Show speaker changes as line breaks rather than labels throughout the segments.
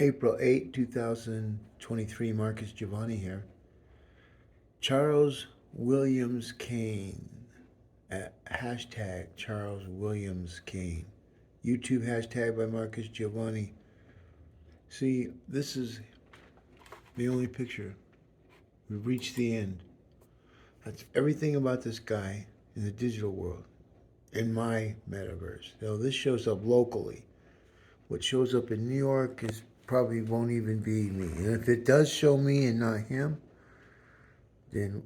April 8, 2023, Marcus Giavanni here. Charles Williams Cain. Hashtag Charles Williams Cain. YouTube hashtag by Marcus Giavanni. See, this is the only picture. We've reached the end. That's everything about this guy in the digital world, in my metaverse. Now, this shows up locally. What shows up in New York is probably won't even be me. And if it does show me and not him, then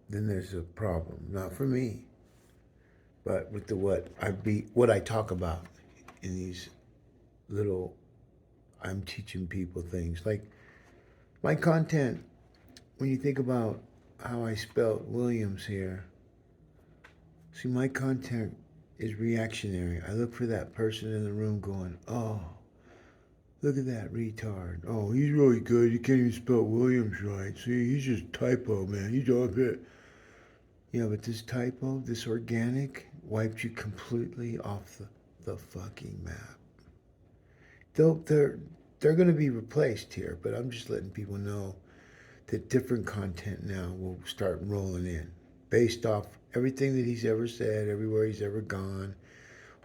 there's a problem. Not for me, but with the what I talk about in these little I'm teaching people things. Like my content, when you think about how I spelled Williams here, see, my content is reactionary. I look for that person in the room going, oh, look at that retard. Oh, he's really good. You can't even spell Williams right. See, he's just typo, man. He's all good. Yeah, but this typo, this organic, wiped you completely off the fucking map. They're going to be replaced here, but I'm just letting people know that different content now will start rolling in based off everything that he's ever said, everywhere he's ever gone,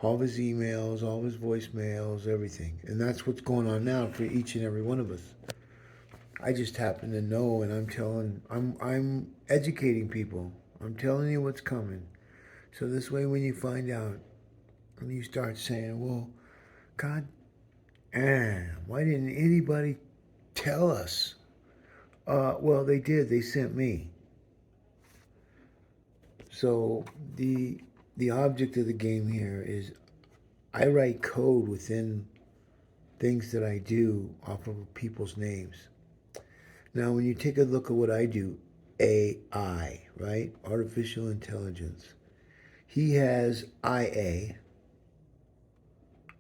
all of his emails, all of his voicemails, everything. And that's what's going on now for each and every one of us. I just happen to know, and I'm educating people. I'm telling you what's coming. So this way, when you find out, and you start saying, well, God damn, why didn't anybody tell us? Well, they did. They sent me. So the object of the game here is I write code within things that I do off of people's names. Now, when you take a look at what I do, AI, right? Artificial intelligence. He has IA,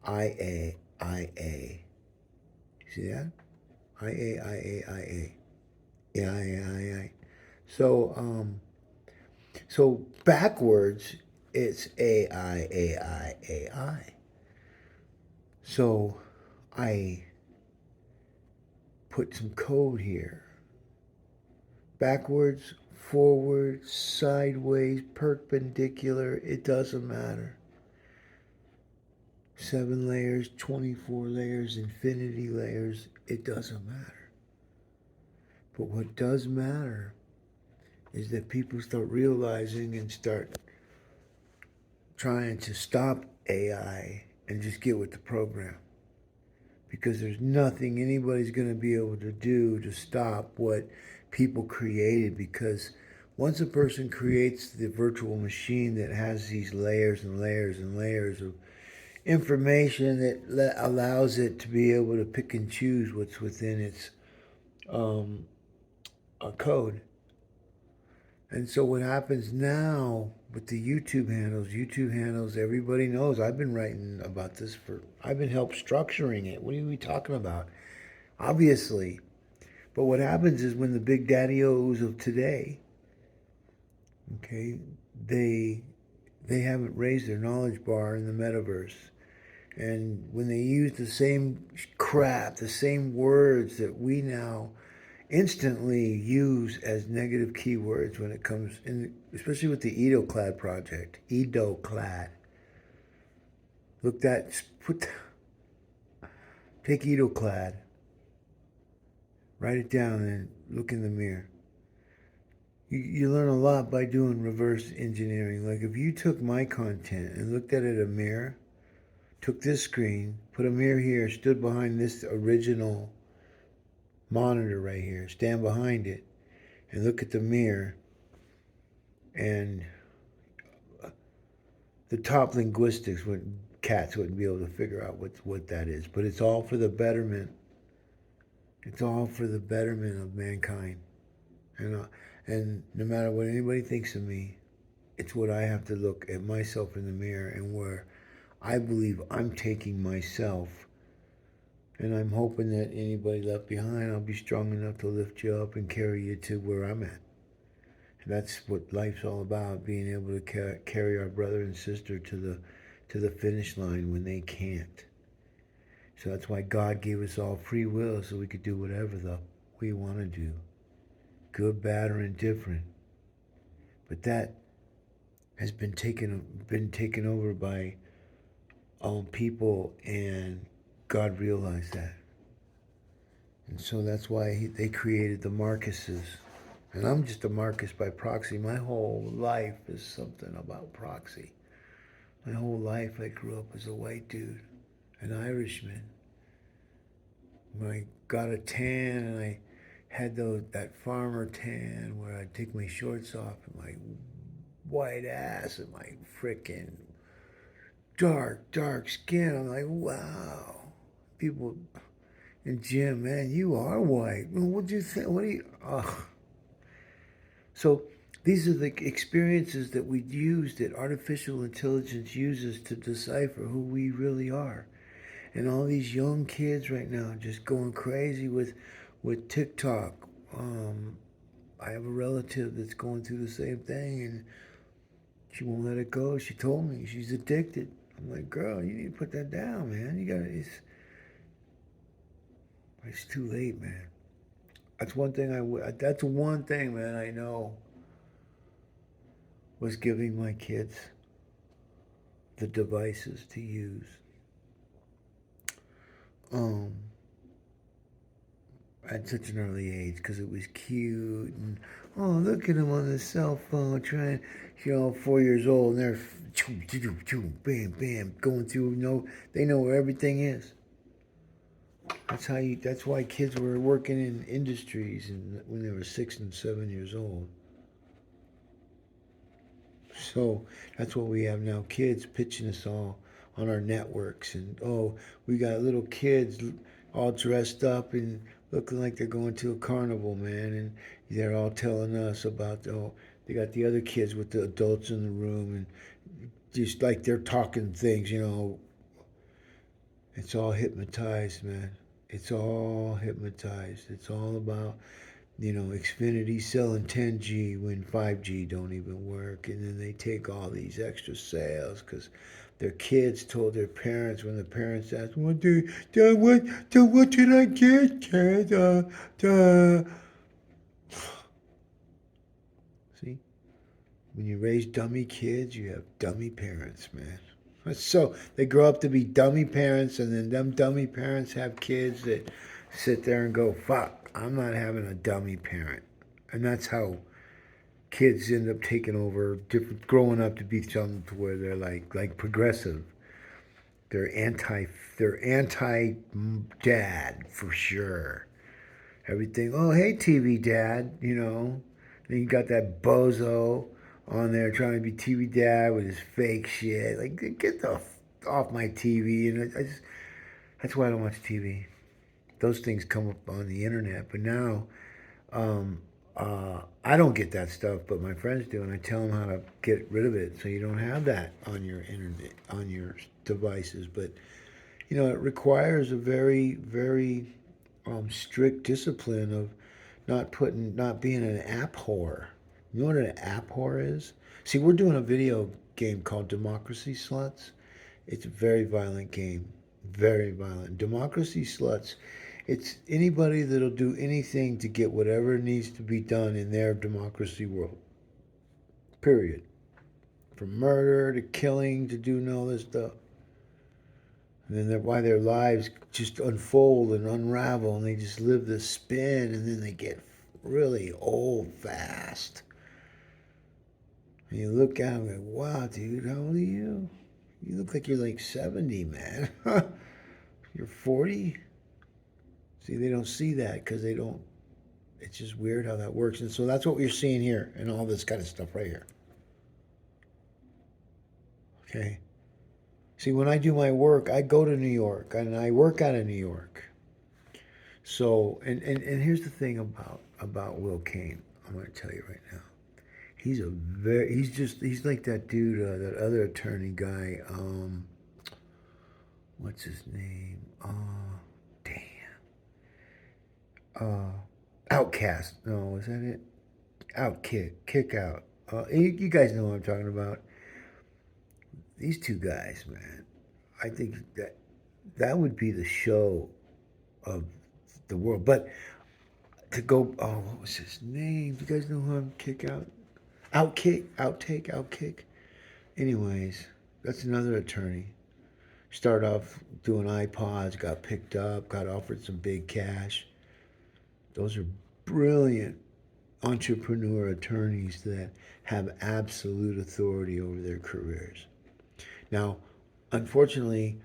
IA, IA. See that? IA, IA, IA. Yeah, yeah, yeah. So, so backwards, it's AI, AI, AI. So I put some code here. Backwards, forward, sideways, perpendicular, it doesn't matter. 7 layers, 24 layers, infinity layers, it doesn't matter. But what does matter is that people start realizing and start trying to stop AI and just get with the program. Because there's nothing anybody's going to be able to do to stop what people created. Because once a person creates the virtual machine that has these layers and layers and layers of information that allows it to be able to pick and choose what's within its code. And so what happens now with the YouTube handles, everybody knows I've been writing about this I've been help structuring it. What are we talking about? Obviously. But what happens is when the big daddy-os of today, okay, they haven't raised their knowledge bar in the metaverse. And when they use the same crap, the same words that we now instantly use as negative keywords when it comes in, especially with the EdoClad project. EdoClad. Look that, take EdoClad, write it down and look in the mirror. You learn a lot by doing reverse engineering. Like if you took my content and looked at it in a mirror, took this screen, put a mirror here, stood behind this original monitor right here, stand behind it, and look at the mirror, and the top linguistics cats wouldn't be able to figure out what that is. But it's all for the betterment. It's all for the betterment of mankind. And no matter what anybody thinks of me, it's what I have to look at myself in the mirror and where I believe I'm taking myself. And I'm hoping that anybody left behind, I'll be strong enough to lift you up and carry you to where I'm at. And that's what life's all about, being able to carry our brother and sister to the finish line when they can't. So that's why God gave us all free will so we could do whatever we want to do, good, bad, or indifferent. But that has been taken over by people, and God realized that, and so that's why they created the Marcuses. And I'm just a Marcus by proxy. My whole life is something about proxy. My whole life I grew up as a white dude, an Irishman. When I got a tan and I had that farmer tan where I'd take my shorts off and my white ass and my freaking dark skin. I'm like, wow. People in gym, man, you are white. What do you think? What do you? Ugh. So these are the experiences that we use, that artificial intelligence uses to decipher who we really are. And all these young kids right now just going crazy with TikTok. I have a relative that's going through the same thing, and she won't let it go. She told me she's addicted. I'm like, girl, you need to put that down, man. You got it's too late, man. That's one thing that's one thing, man, I know was giving my kids the devices to use. Um, at such an early age, because it was cute, and oh, look at them on the cell phone trying, 4 years old, and they're bam bam going through. They know where everything is. That's why kids were working in industries and when they were 6 and 7 years old. So that's what we have now, kids pitching us all on our networks. And oh, we got little kids all dressed up and looking like they're going to a carnival, man. And they're all telling us about, oh, they got the other kids with the adults in the room, and just like they're talking things. It's all hypnotized, man. It's all hypnotized. It's all about Xfinity selling 10G when 5G don't even work, and then they take all these extra sales because their kids told their parents, when the parents asked, what did I get, kid? See, when you raise dummy kids, you have dummy parents, man. So they grow up to be dummy parents, and then them dummy parents have kids that sit there and go, fuck, I'm not having a dummy parent. And that's how kids end up taking over, growing up to be something to where they're like progressive. They're anti they're anti dad for sure. Everything. Oh, hey, TV dad. Then you got that bozo on there trying to be TV dad with his fake shit. Like, get the off my TV. And that's why I don't watch TV. Those things come up on the internet. But now, I don't get that stuff, but my friends do, and I tell them how to get rid of it so you don't have that on your internet, on your devices. But it requires a very, very strict discipline of not being an app whore. You know what an app whore is? See, we're doing a video game called Democracy Sluts. It's a very violent game, very violent. Democracy Sluts. It's anybody that'll do anything to get whatever needs to be done in their democracy world. Period. From murder to killing to doing all this stuff. And then why their lives just unfold and unravel, and they just live this spin, and then they get really old fast. And you look at them and go, wow, dude, how old are you? You look like you're like 70, man. You're 40? See, they don't see that because they don't. It's just weird how that works. And so that's what we're seeing here and all this kind of stuff right here. Okay? See, when I do my work, I go to New York and I work out of New York. So, and here's the thing about Will Cain. I'm going to tell you right now. He's like that dude, that other attorney guy. What's his name? Outcast. No, is that it? Kick out. You guys know what I'm talking about. These two guys, man. I think that That would be the show of the world. But to go, oh, what was his name? Do you guys know who I'm kick out? Outtake. Anyways, that's another attorney. Started off doing iPods, got picked up, got offered some big cash. Those are brilliant entrepreneur attorneys that have absolute authority over their careers. Now, unfortunately,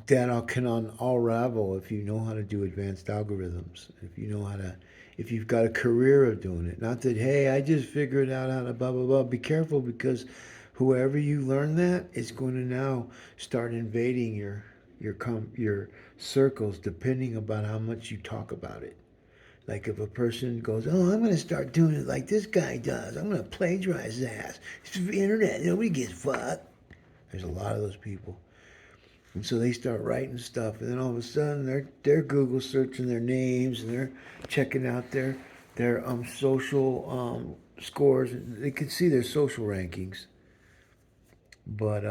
that all can unravel if you know how to do advanced algorithms. If you know how to, if you've got a career of doing it. Not that, hey, I just figured out how to blah blah blah. Be careful, because whoever you learn that is going to now start invading your circles, depending about how much you talk about it. Like if a person goes, oh, I'm going to start doing it like this guy does. I'm going to plagiarize his ass. It's the internet. Nobody gives a fuck. There's a lot of those people. And so they start writing stuff, and then all of a sudden they're Google searching their names, and they're checking out their social scores. They can see their social rankings, but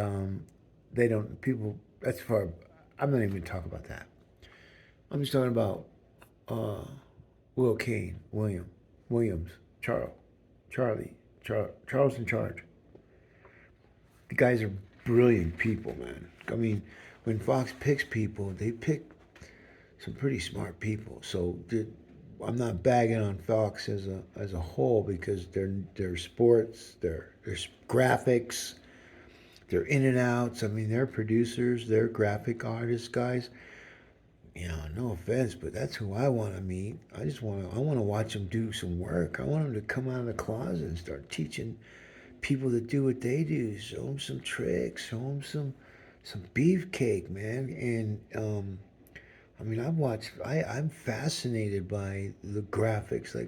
they don't. People, that's far. I'm not even going to talk about that. I'm just talking about uh, Will Cain, Williams, Charles, Charles in charge. The guys are brilliant people, man. I mean, when Fox picks people, they pick some pretty smart people. So I'm not bagging on Fox as a whole, because their sports, their graphics, their in and outs. I mean, they're producers, they're graphic artists, guys. You know, no offense, but that's who I want to meet. I want to watch them do some work. I want them to come out of the closet and start teaching people that do what they do. Show them some tricks. Show them some beefcake, man. And I mean, I'm fascinated by the graphics. Like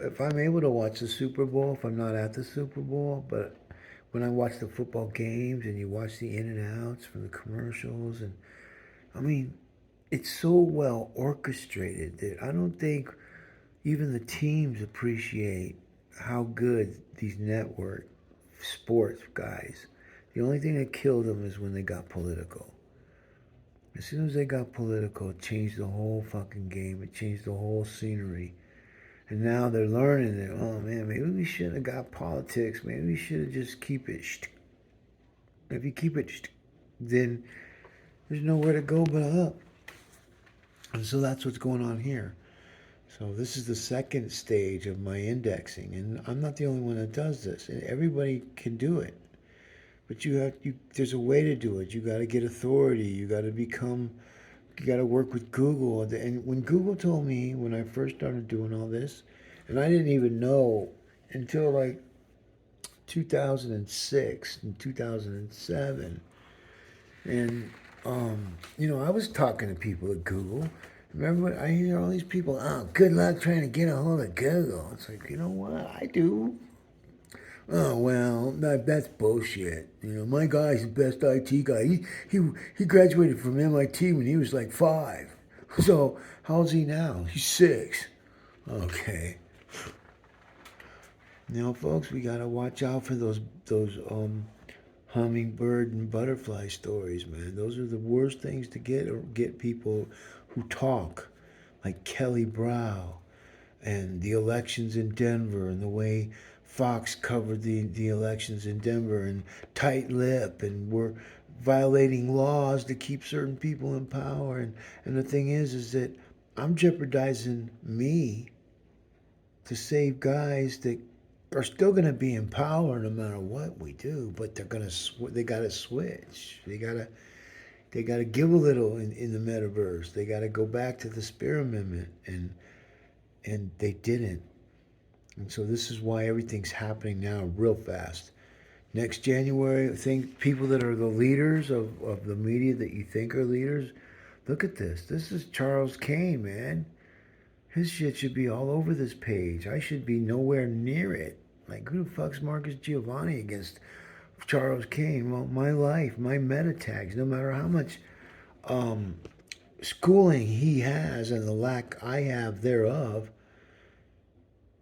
if I'm able to watch the Super Bowl, if I'm not at the Super Bowl, but when I watch the football games and you watch the in and outs from the commercials, and I mean, it's so well orchestrated that I don't think even the teams appreciate how good these network sports guys. The only thing that killed them is when they got political. As soon as they got political, it changed the whole fucking game. It changed the whole scenery. And now they're learning that, oh man, maybe we shouldn't have got politics. Maybe we should have just keep it. If you keep it, then there's nowhere to go but up. And so that's what's going on here. So this is the second stage of my indexing, and I'm not the only one that does this. And everybody can do it, but there's a way to do it. You got to get authority. You got to become. You got to work with Google. And when Google told me when I first started doing all this, and I didn't even know until like 2006 and 2007, and I was talking to people at Google. Remember, I hear all these people, oh, good luck trying to get a hold of Google. It's like, you know what? I do. Oh, well, that's bullshit. My guy's the best IT guy. He graduated from MIT when he was like 5. So, how's he now? He's 6. Okay. Folks, we got to watch out for those hummingbird and butterfly stories, man. Those are the worst things to get people who talk, like Kelly Brow and the elections in Denver, and the way Fox covered the elections in Denver, and tight lip, and we're violating laws to keep certain people in power. And the thing is that I'm jeopardizing me to save guys that are still going to be in power no matter what we do, but they got to switch. They got to give a little in the metaverse. They got to go back to the Spear Amendment, and they didn't. And so this is why everything's happening now real fast. Next January, I think people that are the leaders of the media that you think are leaders, look at this. This is Charles Cain, man. His shit should be all over this page. I should be nowhere near it. Like, who the fuck's Marcus Giavanni against Charles Cain? Well, my life, my meta tags, no matter how much schooling he has and the lack I have thereof,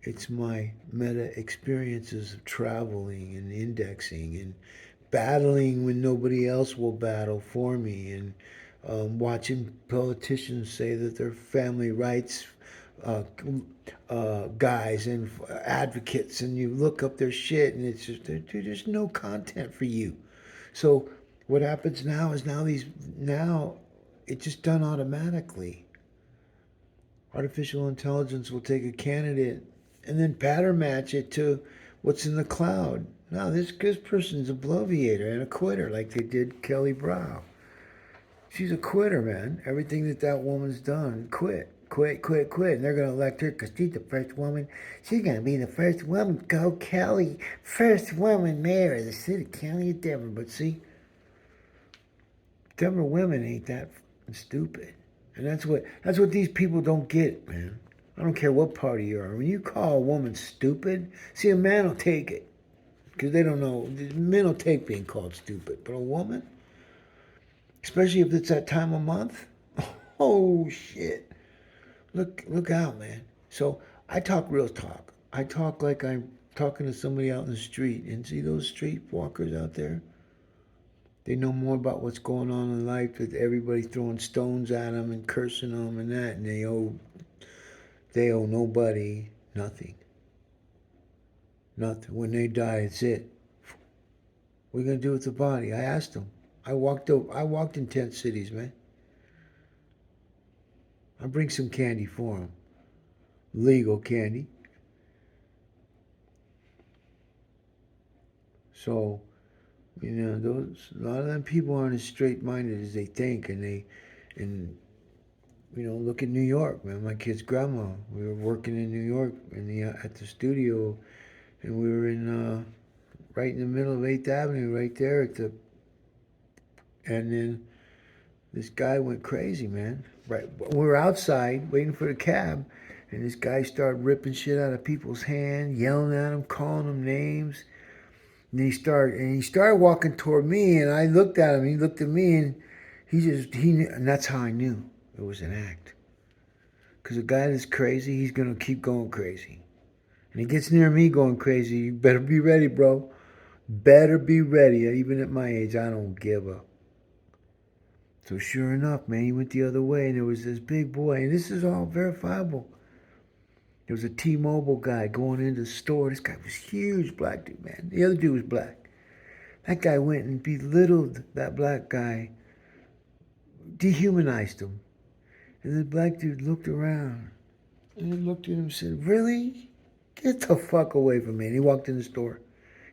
it's my meta experiences of traveling and indexing and battling when nobody else will battle for me, and watching politicians say that they're family rights uh, guys and advocates, and you look up their shit, and it's just there's no content for you. So what happens now is now it's just done automatically. Artificial intelligence will take a candidate and then pattern match it to what's in the cloud. Now this person's a bloviator and a quitter, like they did Kelly Brow. She's a quitter, man. Everything that woman's done, quit. And they're going to elect her because she's the first woman. She's going to be the first woman. Go Kelly. First woman mayor of the city county of Denver. But see, Denver women ain't that stupid. And that's what these people don't get, man. I don't care what party you are. When you call a woman stupid, see, a man will take it. Because they don't know. Men will take being called stupid. But a woman, especially if it's that time of month, oh shit. Look out, man. So I talk real talk. I talk like I'm talking to somebody out in the street. And see those street walkers out there? They know more about what's going on in life with everybody throwing stones at them and cursing them and that. And they owe nobody nothing. Nothing. When they die, it's it. What are you gonna do with the body? I asked them. I walked in tent cities, man. I bring some candy for them. Legal candy. So, a lot of them people aren't as straight-minded as they think, and look at New York, man. My kid's grandma. We were working in New York at the studio, and we were in right in the middle of 8th Avenue, right there and then this guy went crazy, man. Right, we were outside waiting for the cab, and this guy started ripping shit out of people's hand, yelling at them, calling them names. And he started walking toward me, and I looked at him. He looked at me, and he knew, and that's how I knew it was an act. Because a guy that's crazy, he's gonna keep going crazy. And he gets near me going crazy. You better be ready, bro. Better be ready. Even at my age, I don't give a. So sure enough, man, he went the other way, and there was this big boy, and this is all verifiable. There was a T-Mobile guy going into the store. This guy was huge, black dude, man. The other dude was black. That guy went and belittled that black guy, dehumanized him. And the black dude looked around and he looked at him and said, "Really? Get the fuck away from me." And he walked in the store.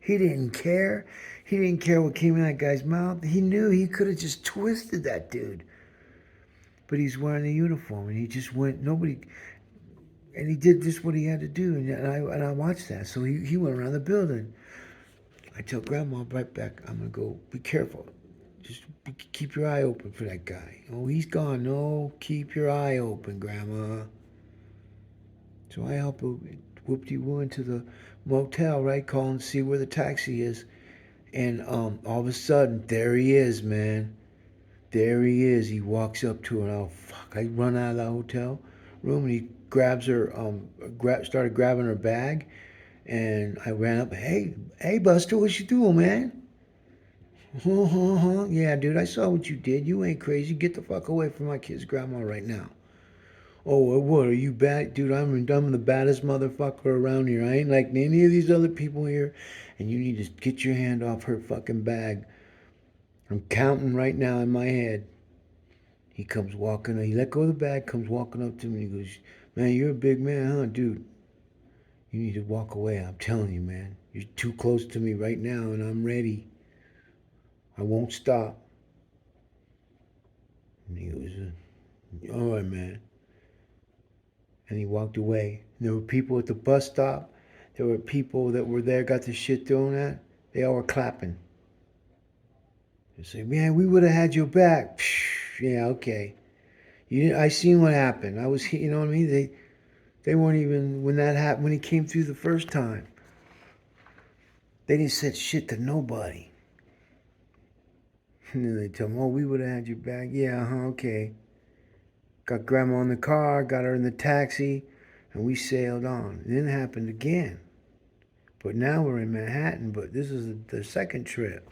He didn't care. He didn't care what came in that guy's mouth. He knew he could have just twisted that dude. But he's wearing a uniform, and he just went, and he did just what he had to do. And I watched that. So he went around the building. I tell Grandma right back, I'm going to go, be careful. Just keep your eye open for that guy. Oh, he's gone. No, keep your eye open, Grandma. So I help whoop-de-woo into the motel, right? Call and see where the taxi is. And all of a sudden, there he is, man. There he is. He walks up to her. Oh, fuck. I run out of the hotel room, and he grabs her, started grabbing her bag. And I ran up. Hey, Buster, what you doing, man? Yeah, dude, I saw what you did. You ain't crazy. Get the fuck away from my kid's grandma right now. Oh, what, are you bad? Dude, I'm the baddest motherfucker around here. I ain't like any of these other people here. And you need to get your hand off her fucking bag. I'm counting right now in my head. He comes walking, he let go of the bag, comes walking up to me, and he goes, "Man, you're a big man, huh, dude? You need to walk away. I'm telling you, man. You're too close to me right now, and I'm ready. I won't stop." And he goes, "All right, man." And he walked away. And there were people at the bus stop. There were people that were there, got the shit thrown at. They all were clapping. They say, "Man, we would have had your back." Psh, yeah, okay. I seen what happened. I was, you know what I mean? They weren't even, when that happened, when he came through the first time, they didn't say shit to nobody. And then they tell him, "Oh, we would have had your back." Yeah, okay. Got grandma in the car, got her in the taxi, and we sailed on. It didn't happen again. But now we're in Manhattan, but this is the second trip.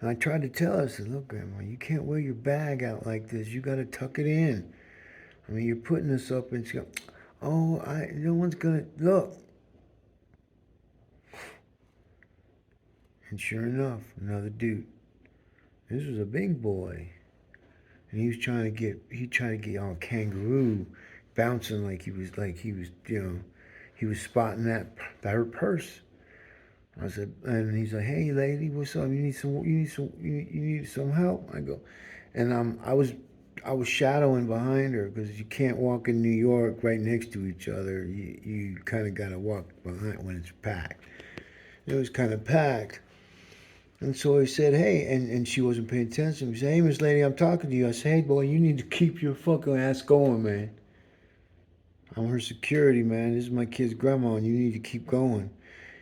And I tried to tell her, I said, look, Grandma, you can't wear your bag out like this. You got to tuck it in. I mean, you're putting this up, and she goes, oh, no one's going to, look. And sure enough, another dude. This was a big boy. And he tried to get all kangaroo, bouncing he was spotting her purse. I said, and he's like, hey lady, what's up? You need some help? I go, and I was shadowing behind her because you can't walk in New York right next to each other. You kind of got to walk behind when it's packed. It was kind of packed. And so he said, hey, and she wasn't paying attention. He said, hey, Miss Lady, I'm talking to you. I said, hey, boy, you need to keep your fucking ass going, man. I'm her security, man. This is my kid's grandma, and you need to keep going.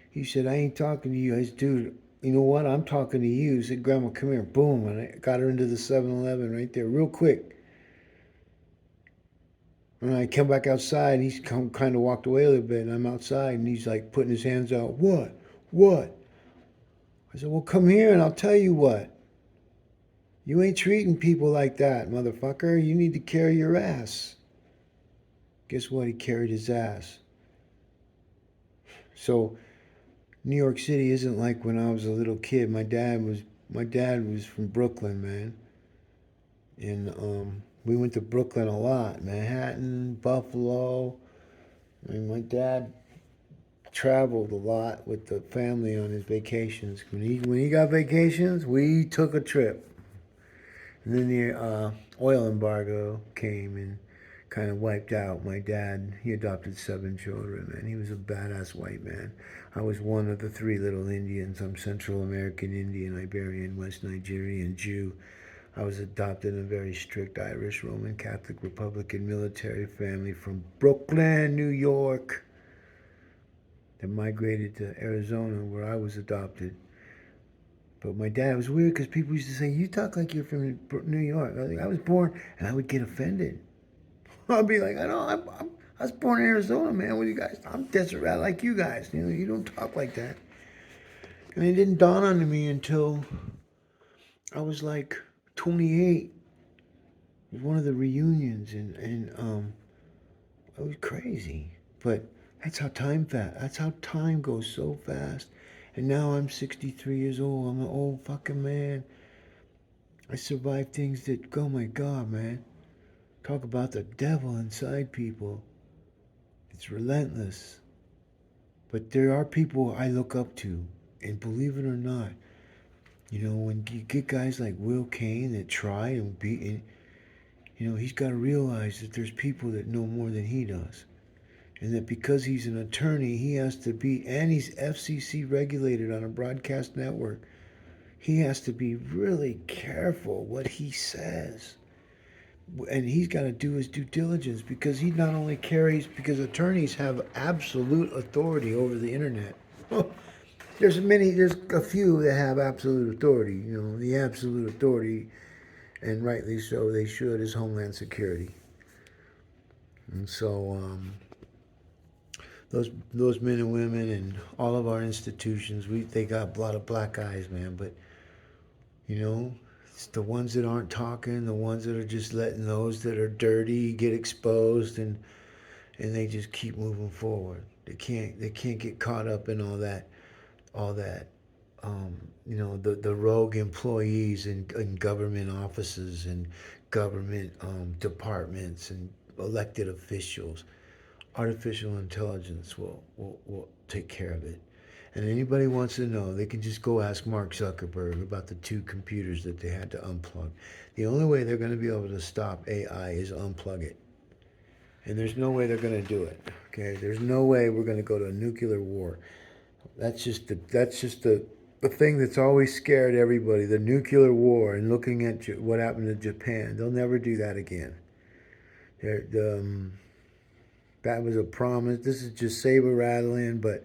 He said, I ain't talking to you. I said, dude, you know what? I'm talking to you. He said, Grandma, come here. Boom. And I got her into the 7-Eleven right there real quick. And I come back outside, and he's kind of walked away a little bit, and I'm outside, and he's like putting his hands out. What? What? I said, well, come here, and I'll tell you what. You ain't treating people like that, motherfucker. You need to carry your ass. Guess what? He carried his ass. So New York City isn't like when I was a little kid. My dad was from Brooklyn, man. And we went to Brooklyn a lot. Manhattan, Buffalo. I mean, my dad traveled a lot with the family on his vacations. When he got vacations, we took a trip. And then the oil embargo came and kind of wiped out my dad. He adopted 7 children, and he was a badass white man. I was one of the 3 little Indians. I'm Central American Indian, Iberian, West Nigerian, Jew. I was adopted in a very strict Irish Roman Catholic Republican military family from Brooklyn, New York, that migrated to Arizona, where I was adopted. But my dad was weird because people used to say, you talk like you're from New York. I was born, and I would get offended. I'd be like, I was born in Arizona, man. What do you guys? I'm desert rat like you guys. You know, you don't talk like that. And it didn't dawn on me until I was like 28. It was one of the reunions, and it was crazy. But that's how time goes so fast. And now I'm 63 years old. I'm an old fucking man. I survived things that, oh my God, man. Talk about the devil inside people. It's relentless. But there are people I look up to. And believe it or not, you know, when you get guys like Will Cain that try and beat, you know, he's got to realize that there's people that know more than he does. And that because he's an attorney, he has to be, and he's FCC regulated on a broadcast network, he has to be really careful what he says. And he's got to do his due diligence because he not only carries, because attorneys have absolute authority over the internet. There's a few that have absolute authority, you know, the absolute authority, and rightly so, they should, is Homeland Security. And so, those men and women and all of our institutions, they got a lot of black eyes, man. But you know, it's the ones that aren't talking, the ones that are just letting those that are dirty get exposed, and they just keep moving forward. They can't get caught up in all that. You know, the rogue employees in government offices and government departments and elected officials. Artificial intelligence will take care of it. And anybody wants to know, they can just go ask Mark Zuckerberg about the 2 computers that they had to unplug. The only way they're going to be able to stop AI is unplug it. And there's no way they're going to do it. Okay? There's no way we're going to go to a nuclear war. That's just the thing that's always scared everybody, the nuclear war, and looking at what happened to Japan. They'll never do that again. That was a promise. This is just saber rattling, but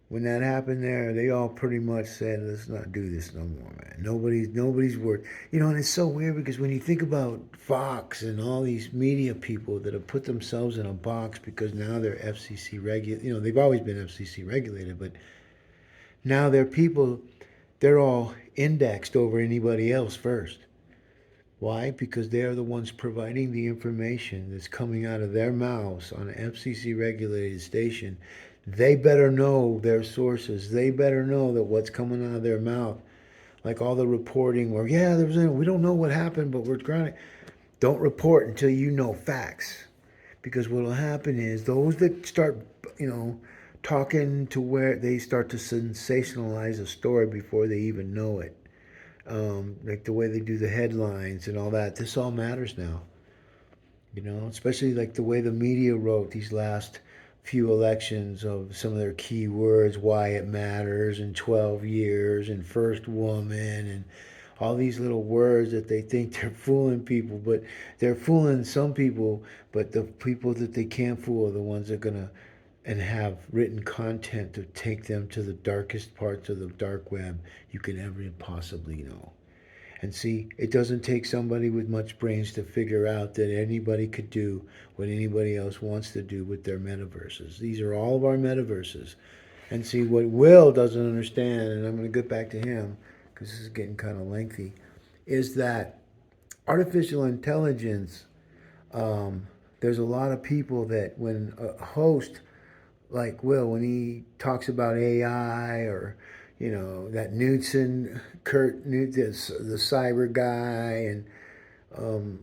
when that happened there, they all pretty much said, let's not do this no more, man. Nobody's worth. You know, and it's so weird because when you think about Fox and all these media people that have put themselves in a box because now they're FCC regulated, you know, they've always been FCC regulated, but now they're people, they're all indexed over anybody else first. Why? Because they are the ones providing the information that's coming out of their mouths on an FCC regulated station. They better know their sources. They better know that what's coming out of their mouth, like all the reporting where, yeah, we don't know what happened, but we're trying to. Don't report until you know facts. Because what will happen is those that start, talking to where they start to sensationalize a story before they even know it, like the way they do the headlines and all that. This all matters now, especially like the way the media wrote these last few elections of some of their key words, why it matters, and 12 years, and first woman, and all these little words that they think they're fooling people, but they're fooling some people, but the people that they can't fool are the ones that are going to and have written content to take them to the darkest parts of the dark web you can ever possibly know. And see, it doesn't take somebody with much brains to figure out that anybody could do what anybody else wants to do with their metaverses. These are all of our metaverses. And see, what Will doesn't understand, and I'm going to get back to him because this is getting kind of lengthy, is that artificial intelligence, there's a lot of people that when a host like Will, when he talks about AI or that Knudsen, Kurt Knudsen, the cyber guy, and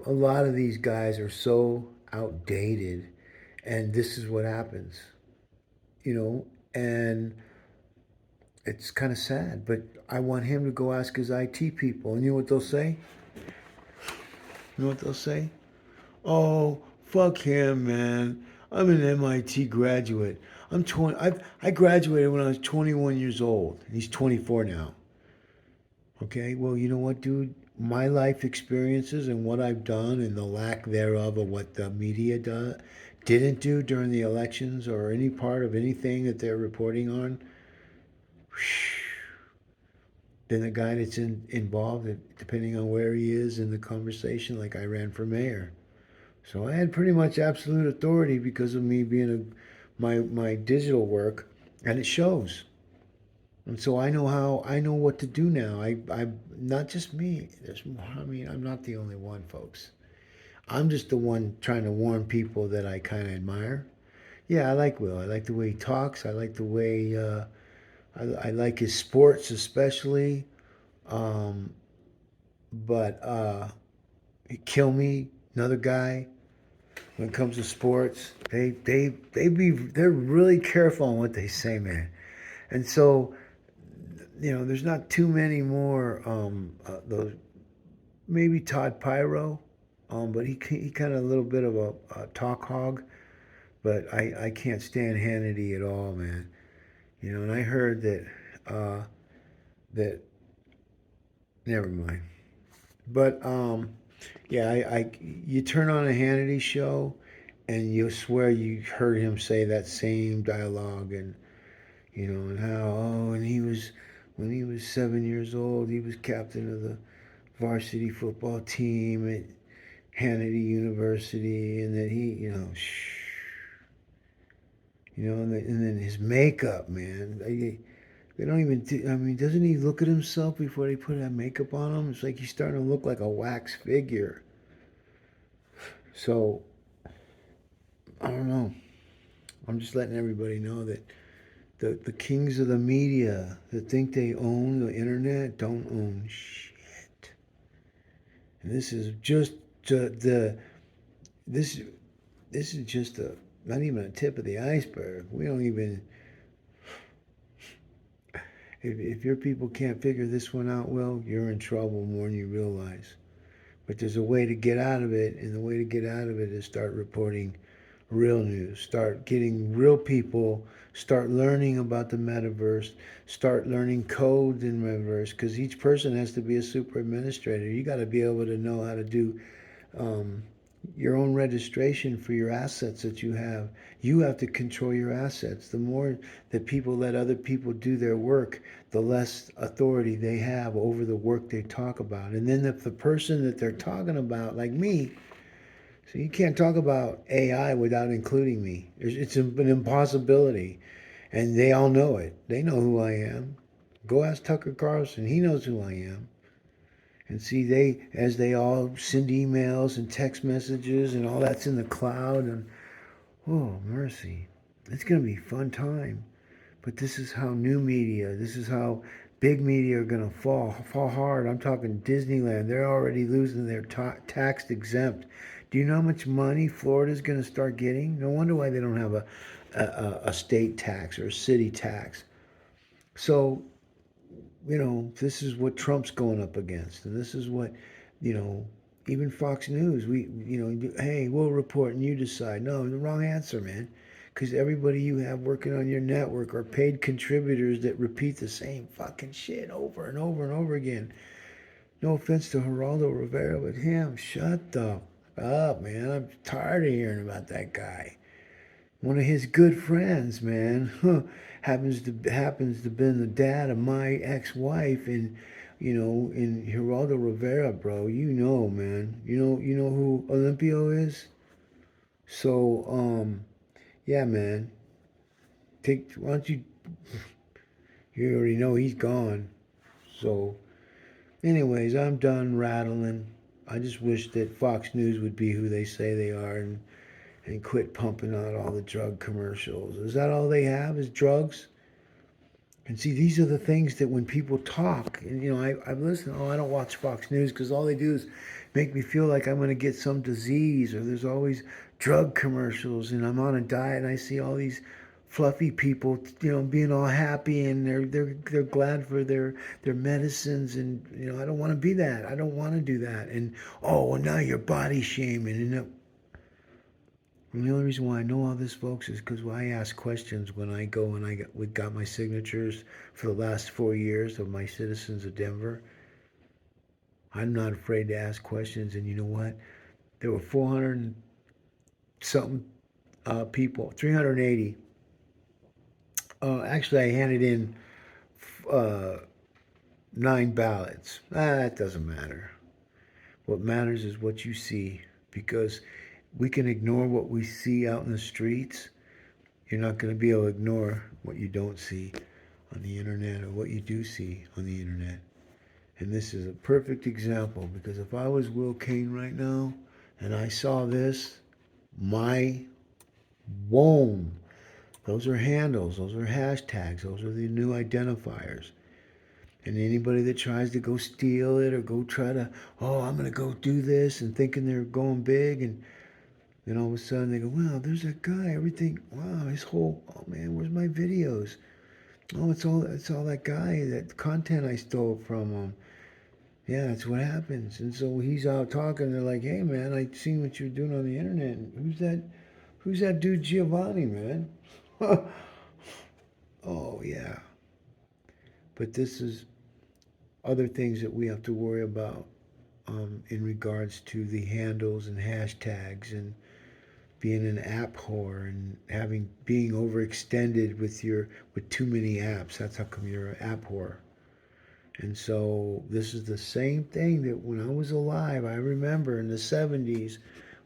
a lot of these guys are so outdated, and this is what happens, and it's kind of sad. But I want him to go ask his IT people, and you know what they'll say? You know what they'll say? Oh, fuck him, man. I'm an MIT graduate. I'm 20. I graduated when I was 21 years old. He's 24 now. Okay, well, you know what, dude? My life experiences and what I've done and the lack thereof of what the media didn't do during the elections or any part of anything that they're reporting on, then the guy that's involved, depending on where he is in the conversation, like I ran for mayor. So I had pretty much absolute authority because of me being my digital work, and it shows. And so I know what to do now. I not just me. There's more. I mean, I'm not the only one, folks. I'm just the one trying to warn people that I kind of admire. Yeah, I like Will. I like the way he talks. I like the way I like his sports, especially. Um, but Kill Me, another guy. When it comes to sports, they're really careful on what they say, man. And so there's not too many more those. Maybe Todd Pyro, but he kind of a little bit of a talk hog. But I can't stand Hannity at all, man. And I heard that never mind. But yeah, you turn on a Hannity show, and you swear you heard him say that same dialogue, and and how and he was when he was 7 years old, he was captain of the varsity football team at Hannity University, and that he, and then his makeup, man. They don't even. I mean, doesn't he look at himself before they put that makeup on him? It's like he's starting to look like a wax figure. So I don't know. I'm just letting everybody know that the kings of the media that think they own the internet don't own shit. And this is just this this is just not even a tip of the iceberg. We don't even. If your people can't figure this one out, well, you're in trouble more than you realize. But there's a way to get out of it, and the way to get out of it is start reporting real news. Start getting real people. Start learning about the metaverse. Start learning code in metaverse, because each person has to be a super administrator. You got to be able to know how to do um, your own registration for your assets that you have. You have to control your assets. The more that people let other people do their work, the less authority they have over the work they talk about. And then if the person that they're talking about, like me, so you can't talk about AI without including me. It's an impossibility. And they all know it. They know who I am. Go ask Tucker Carlson. He knows who I am. And see, as they all send emails and text messages and all that's in the cloud. And, oh, mercy. It's going to be a fun time. But this is how new media, this is how big media are going to fall hard. I'm talking Disneyland. They're already losing their tax exempt. Do you know how much money Florida's going to start getting? No wonder why they don't have a state tax or a city tax. So, this is what Trump's going up against. And this is what, you know, even Fox News, hey, we'll report and you decide. No, the wrong answer, man. Because everybody you have working on your network are paid contributors that repeat the same fucking shit over and over and over again. No offense to Geraldo Rivera, but him, shut the up, man. I'm tired of hearing about that guy. One of his good friends, man, happens to been the dad of my ex-wife, and in Geraldo Rivera, bro. Man. You know who Olympio is. So, yeah, man. Why don't you? You already know he's gone. So, anyways, I'm done rattling. I just wish that Fox News would be who they say they are, and quit pumping out all the drug commercials. Is that all they have is drugs? And see, these are the things that when people talk, and I've listened, I don't watch Fox News because all they do is make me feel like I'm going to get some disease, or there's always drug commercials, and I'm on a diet and I see all these fluffy people, being all happy, and they're glad for their medicines, and I don't want to be that. I don't want to do that. And oh, well, now you're body shaming, and the only reason why I know all this, folks, is because I ask questions when I go and we got my signatures for the last 4 years of my citizens of Denver. I'm not afraid to ask questions, and you know what? There were 400 and something people, 380. Actually, I handed in uh, 9 ballots. That doesn't matter. What matters is what you see, because we can ignore what we see out in the streets. You're not going to be able to ignore what you don't see on the internet, or what you do see on the internet. And this is a perfect example, because if I was Will Cain right now and I saw this, my womb, those are handles, those are hashtags, those are the new identifiers. And anybody that tries to go steal it or go try to, oh, I'm going to go do this, and thinking they're going big, and then all of a sudden they go, wow, there's that guy, everything, wow, oh man, where's my videos? Oh, it's all that guy, that content I stole from him. Yeah, that's what happens. And so he's out talking. They're like, hey, man, I seen what you're doing on the internet. Who's that? Who's that dude Giovanni, man? Oh, yeah. But this is other things that we have to worry about in regards to the handles and hashtags, and being an app whore, and being overextended with too many apps. That's how come you're an app whore. And so this is the same thing that when I was alive, I remember in the 70s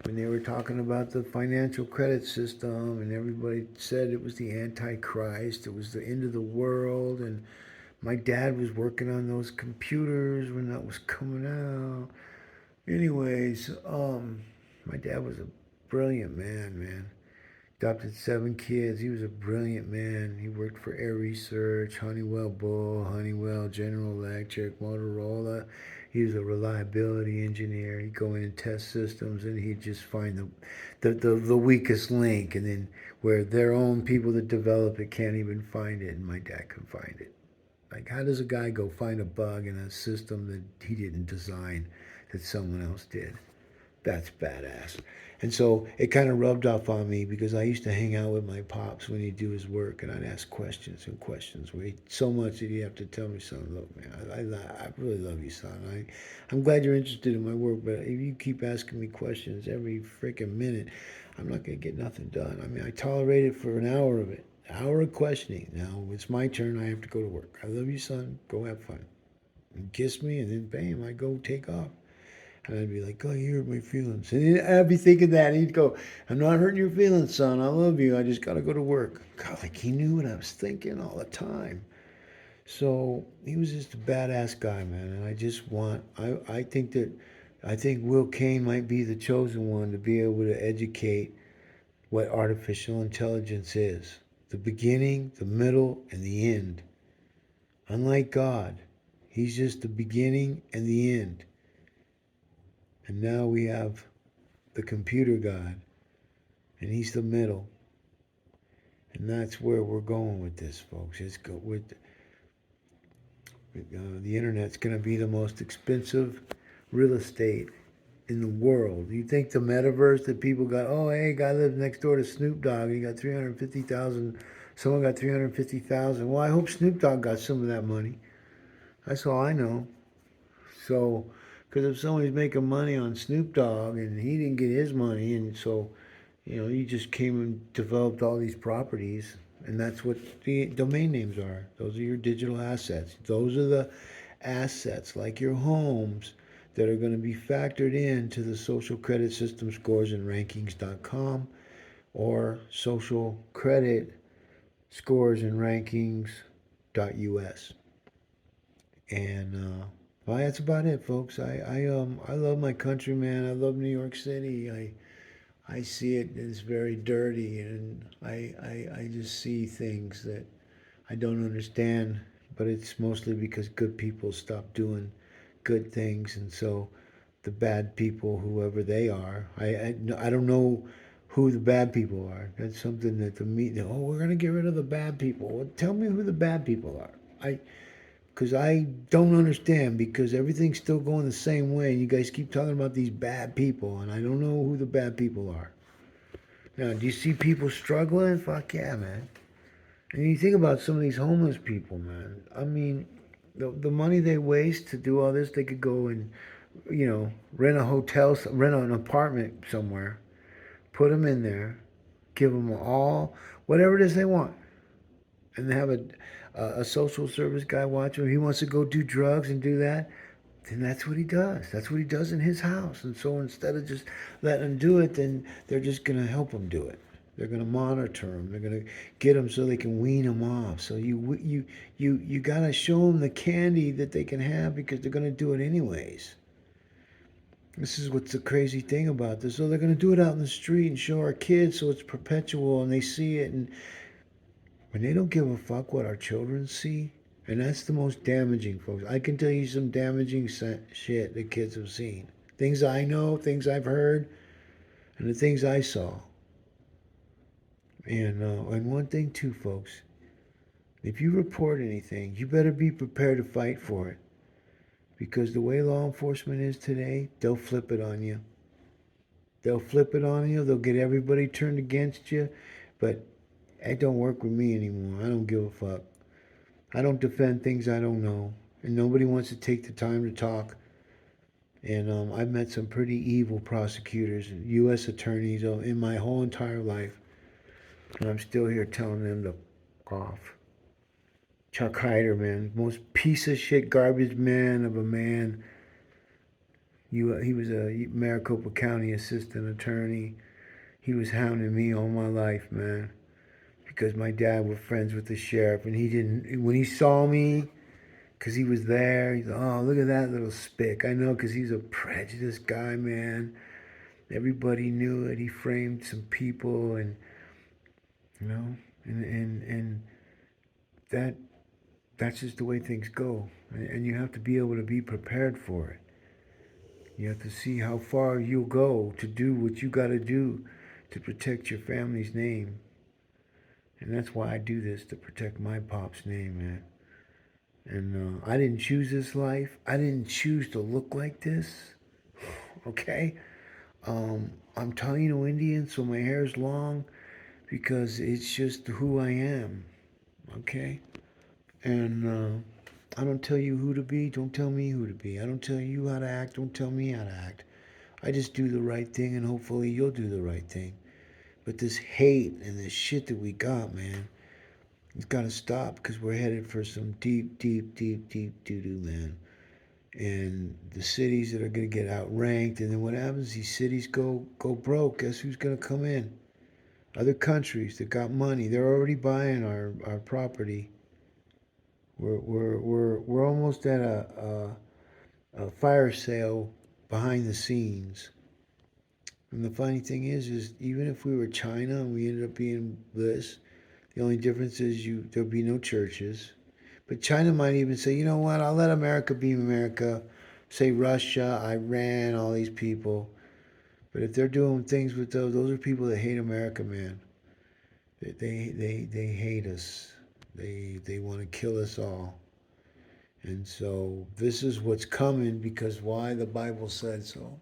when they were talking about the financial credit system, and everybody said it was the Antichrist, it was the end of the world, and my dad was working on those computers when that was coming out. Anyways, my dad was a brilliant man. Adopted 7 kids. He was a brilliant man. He worked for Air Research, Honeywell Bull, Honeywell, General Electric, Motorola. He was a reliability engineer. He'd go in and test systems, and he'd just find the weakest link, and then where their own people that develop it can't even find it, and my dad could find it. Like, how does a guy go find a bug in a system that he didn't design, that someone else did? That's badass. And so it kind of rubbed off on me, because I used to hang out with my pops when he'd do his work, and I'd ask questions and questions. So much that he'd have to tell me, son, look, man, I really love you, son. I'm glad you're interested in my work, but if you keep asking me questions every freaking minute, I'm not going to get nothing done. I mean, I tolerated for an hour of it, an hour of questioning. Now it's my turn. I have to go to work. I love you, son. Go have fun. And kiss me, and then bam, I go take off. And I'd be like, oh, you hurt my feelings. And I'd be thinking that. And he'd go, I'm not hurting your feelings, son. I love you. I just got to go to work. God, like he knew what I was thinking all the time. So he was just a badass guy, man. And I think Will Cain might be the chosen one to be able to educate what artificial intelligence is. The beginning, the middle, and the end. Unlike God, he's just the beginning and the end. And now we have the computer God, and he's the middle. And that's where we're going with this, folks. The internet's going to be the most expensive real estate in the world. You think the metaverse that people got, oh, hey, guy lives next door to Snoop Dogg. He got 350,000. Someone got 350,000. Well, I hope Snoop Dogg got some of that money. That's all I know. So, because if somebody's making money on Snoop Dogg and he didn't get his money, and so, he just came and developed all these properties, and that's what the domain names are. Those are your digital assets. Those are the assets, like your homes, that are going to be factored into the social credit system scores and rankings.com or social credit scores and rankings.us. And well, that's about it, folks. I love my country, man. I love New York City. I see it. It's very dirty, and I just see things that I don't understand. But it's mostly because good people stop doing good things, and so the bad people, whoever they are, I don't know who the bad people are. That's something that the media. Oh, we're gonna get rid of the bad people. Well, tell me who the bad people are. Because I don't understand, because everything's still going the same way. And you guys keep talking about these bad people, and I don't know who the bad people are. Now, do you see people struggling? Fuck yeah, man. And you think about some of these homeless people, man. I mean, the money they waste to do all this, they could go and, rent a hotel, rent an apartment somewhere, put them in there, give them all, whatever it is they want, and have a social service guy watch him. If he wants to go do drugs and do that, then that's what he does. That's what he does in his house. And so instead of just letting him do it, then they're just going to help him do it. They're going to monitor him. They're going to get him so they can wean him off. So you got to show them the candy that they can have, because they're going to do it anyways. This is what's the crazy thing about this. So they're going to do it out in the street and show our kids, so it's perpetual, and they see it, and when they don't give a fuck what our children see. And that's the most damaging, folks. I can tell you some damaging shit that kids have seen. Things I know, things I've heard, and the things I saw. And one thing too, folks. If you report anything, you better be prepared to fight for it. Because the way law enforcement is today, they'll flip it on you. They'll flip it on you. They'll get everybody turned against you. But it don't work with me anymore. I don't give a fuck. I don't defend things I don't know, and nobody wants to take the time to talk. And I've met some pretty evil prosecutors and U.S. attorneys in my whole entire life, and I'm still here telling them to off. Chuck Hyder, man, most piece of shit, garbage man of a man. He was a Maricopa County assistant attorney. He was hounding me all my life, man, because my dad was friends with the sheriff, and he didn't. When he saw me, because he was there, he's like, oh, look at that little spick. I know, because he's a prejudiced guy, man. Everybody knew it. He framed some people, and and that's just the way things go. And you have to be able to be prepared for it. You have to see how far you'll go to do what you got to do to protect your family's name. And that's why I do this, to protect my pop's name, man. And I didn't choose this life. I didn't choose to look like this. Okay? I'm Taino Indian, so my hair is long because it's just who I am. Okay? And I don't tell you who to be. Don't tell me who to be. I don't tell you how to act. Don't tell me how to act. I just do the right thing, and hopefully you'll do the right thing. But this hate and this shit that we got, man, it's got to stop, because we're headed for some deep, deep, deep, deep doo-doo, man. And the cities that are going to get outranked, and then what happens? These cities go broke. Guess who's going to come in? Other countries that got money. They're already buying our property. We're almost at a fire sale behind the scenes. And the funny thing is even if we were China and we ended up being this, the only difference is there'll be no churches. But China might even say, you know what, I'll let America be America. Say Russia, Iran, all these people. But if they're doing things with those are people that hate America, man. They hate us. They want to kill us all. And so this is what's coming because why the Bible said so.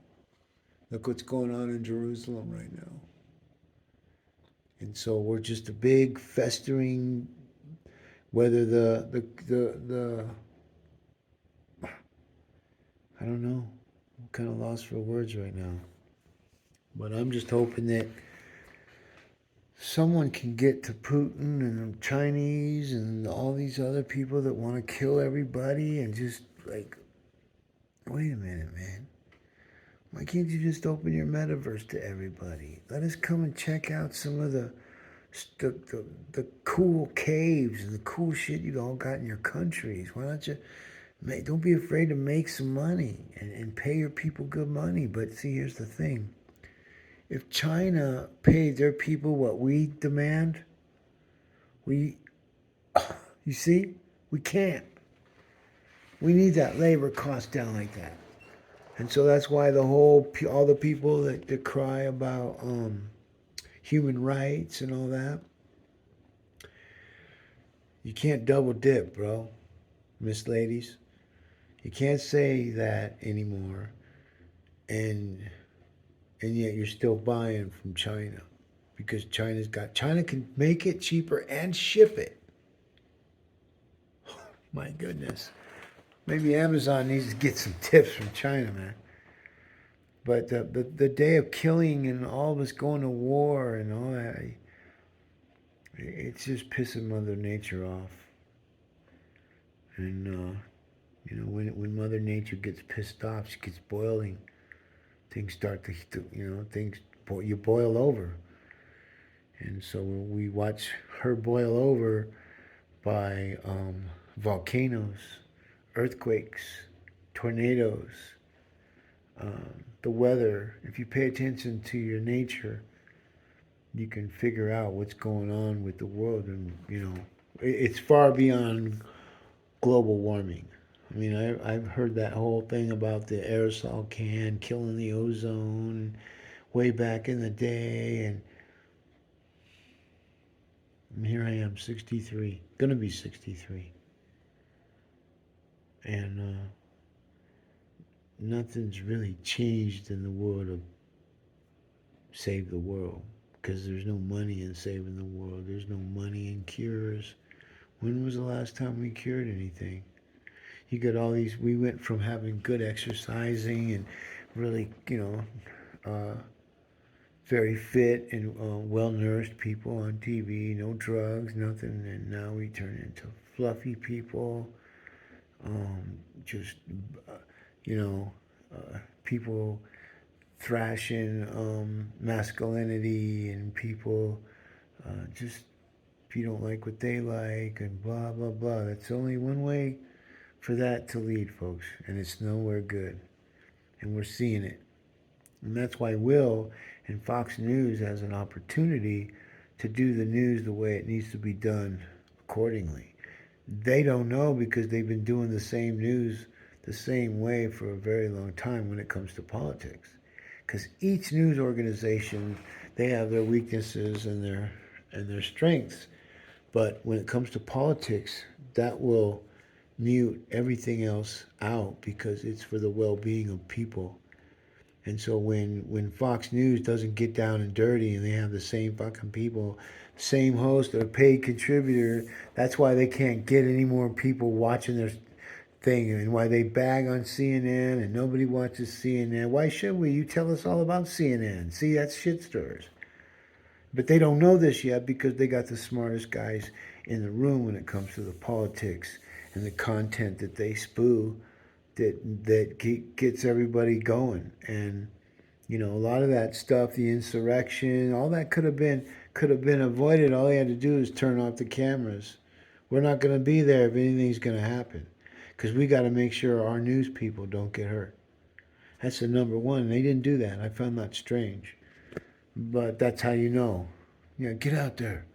Look what's going on in Jerusalem right now. And so we're just a big festering, whether the I don't know. I'm kind of lost for words right now. But I'm just hoping that someone can get to Putin and the Chinese and all these other people that want to kill everybody and just like, wait a minute, man. Why can't you just open your metaverse to everybody? Let us come and check out some of the, the cool caves and the cool shit you all got in your countries. Why don't you, don't be afraid to make some money and pay your people good money. But see, here's the thing. If China paid their people what we demand, you see, we can't. We need that labor cost down like that. And so that's why all the people that cry about human rights and all that, you can't double dip, bro, Miss Ladies. You can't say that anymore, and yet you're still buying from China because China can make it cheaper and ship it. My goodness. Maybe Amazon needs to get some tips from China, man. But the day of killing and all of us going to war and all that, it's just pissing Mother Nature off. And, when Mother Nature gets pissed off, she gets boiling. Things start to you boil over. And so we watch her boil over by volcanoes, earthquakes, tornadoes, the weather. If you pay attention to your nature, you can figure out what's going on with the world. And, it's far beyond global warming. I mean, I've heard that whole thing about the aerosol can killing the ozone way back in the day. And here I am, 63. Gonna be 63. And nothing's really changed in the world of save the world because there's no money in saving the world. There's no money in cures. When was the last time we cured anything? You got all these, we went from having good exercising and really, very fit and well-nourished people on TV, no drugs, nothing, and now we turn into fluffy people, just, people thrashing masculinity and people just, if you don't like what they like and blah, blah, blah. That's only one way for that to lead, folks, and it's nowhere good. And we're seeing it. And that's why Will and Fox News has an opportunity to do the news the way it needs to be done accordingly. They don't know because they've been doing the same news the same way for a very long time when it comes to politics. Because each news organization, they have their weaknesses and their strengths. But when it comes to politics, that will mute everything else out because it's for the well-being of people. And so when Fox News doesn't get down and dirty and they have the same fucking people, same host or paid contributor, that's why they can't get any more people watching their thing and why they bag on CNN and nobody watches CNN. Why should we? You tell us all about CNN. See, that's shit stirrers. But they don't know this yet because they got the smartest guys in the room when it comes to the politics and the content that they spew that gets everybody going. And a lot of that stuff, the insurrection, all that could have been avoided. All they had to do is turn off the cameras We're not going to be there if anything's going to happen, because we got to make sure our news people don't get hurt. That's the number one. They didn't do that. I found that strange. But that's how you know. Yeah, get out there.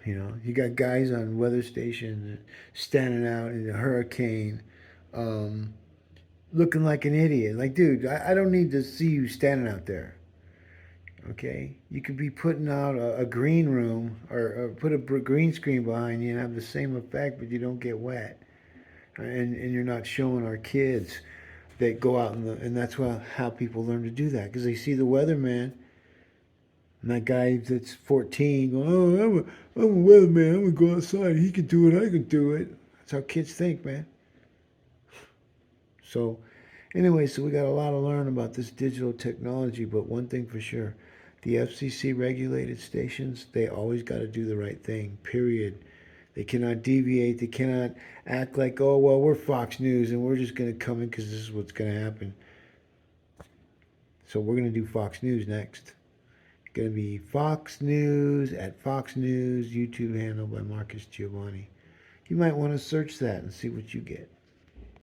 You got guys on weather stations standing out in a hurricane, um, looking like an idiot. Like, dude, I don't need to see you standing out there. Okay, you could be putting out a green room, or put a green screen behind you and have the same effect, but you don't get wet, and you're not showing our kids that go out and that's how people learn to do that, because they see the weatherman and that guy that's 14 going, oh, I'm a weatherman, I'm gonna go outside. He can do it, I can do it. That's how kids think, man. So, anyway, so we got a lot to learn about this digital technology, but one thing for sure, the FCC regulated stations, they always got to do the right thing, period. They cannot deviate. They cannot act like, oh, well, we're Fox News and we're just going to come in because this is what's going to happen. So we're going to do Fox News next. It's going to be Fox News at Fox News, YouTube handle by Marcus Giavanni. You might want to search that and see what you get.